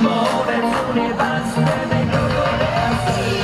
猛烈にバス停でここで遊ぶ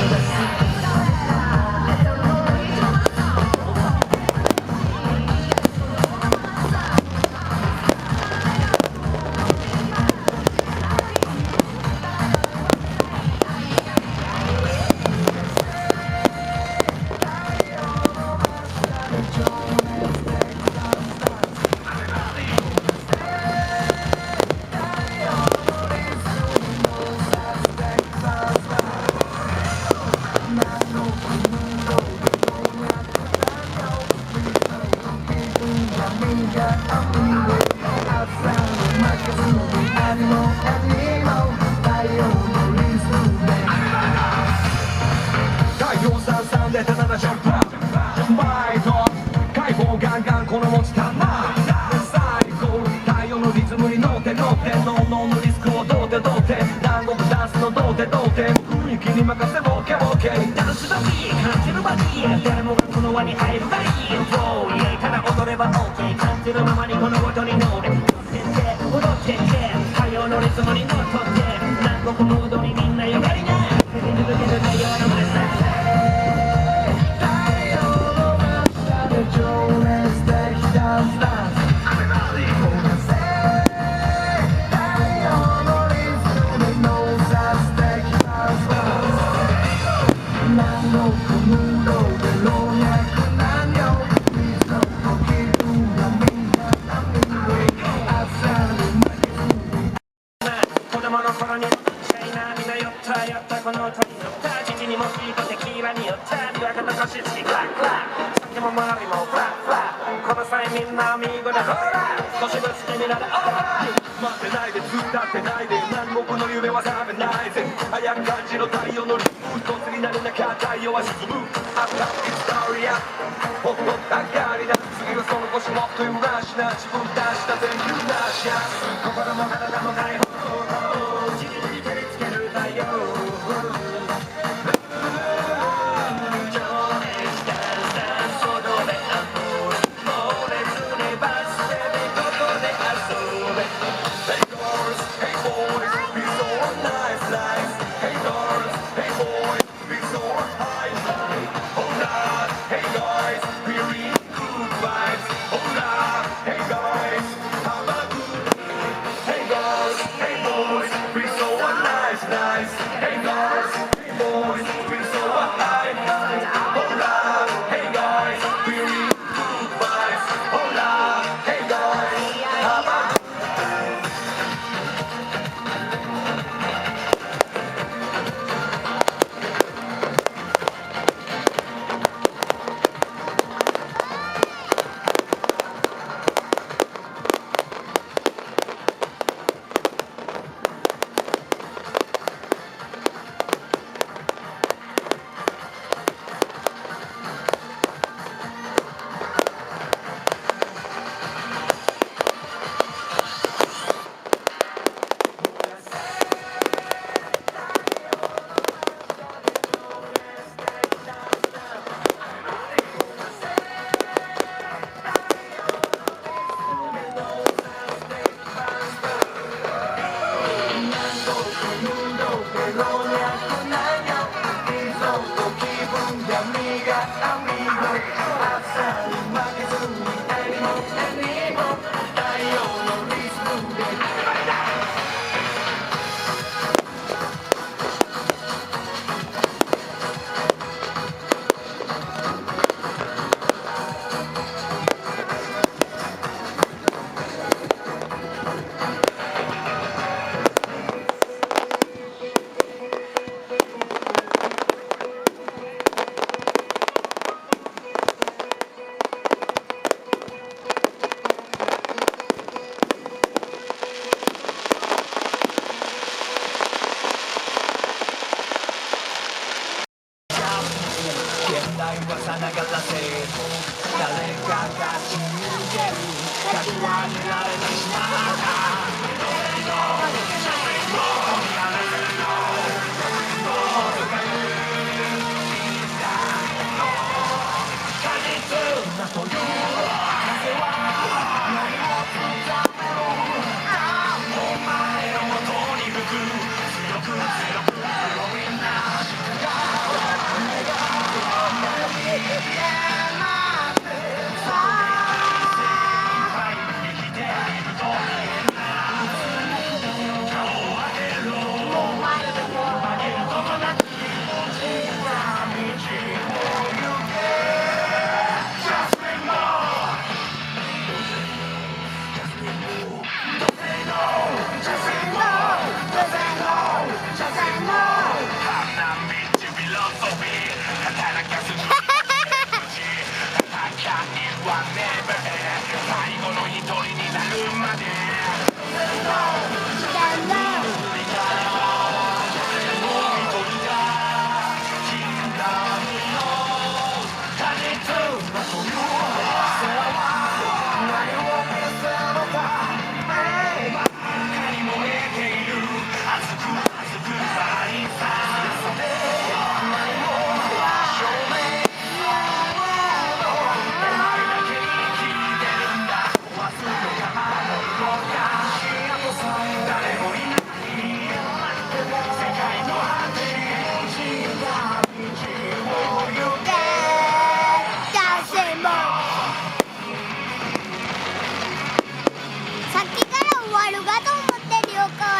でただジャンプバイト解放ガンガンこの持ちたま最高太陽のリズムに乗って乗ってノーノーのリスクをどうてどうて南国ダンスのどうてどうて雰囲気に任せボケボケダンスだし感じるバディ誰もがこの輪に入るがいいそうイエイただ踊れば OK 感じるままにこの音に乗れ踊ってって踊ってって太陽のリズムに乗っとって南国モードにみんなよがりな振り抜ける太陽のマスター子供の頃にシャイなみな寄ったこの音に乗った時期にもヒートテキーラに寄った琵琶湖の星付きクラックラッ酒も周りもフラッフラッこの際みんな見事なほら腰ぶつけみられオーライ待ってないでずっとってないで南国の夢は覚めないぜ早く感じろ太陽のリズム一つになる中太陽は沈むアップアップストーリーアップほっとったがりだ次はその星もっというらしな自分出した全部なしや心も体もない地球に照りつける太陽Hey boys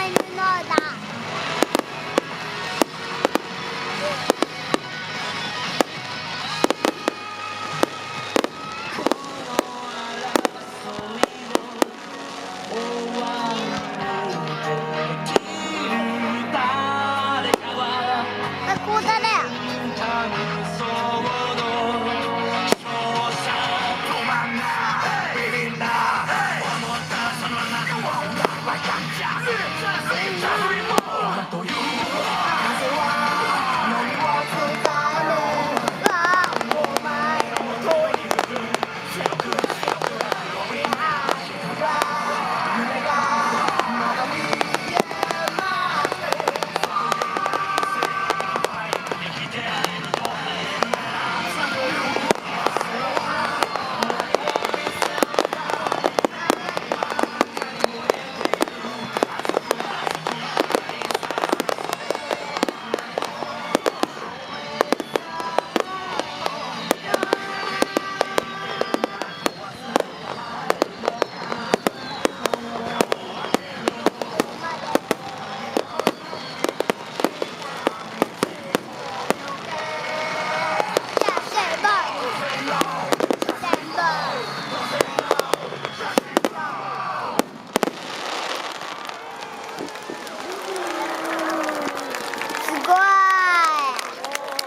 い布だ。こうだね。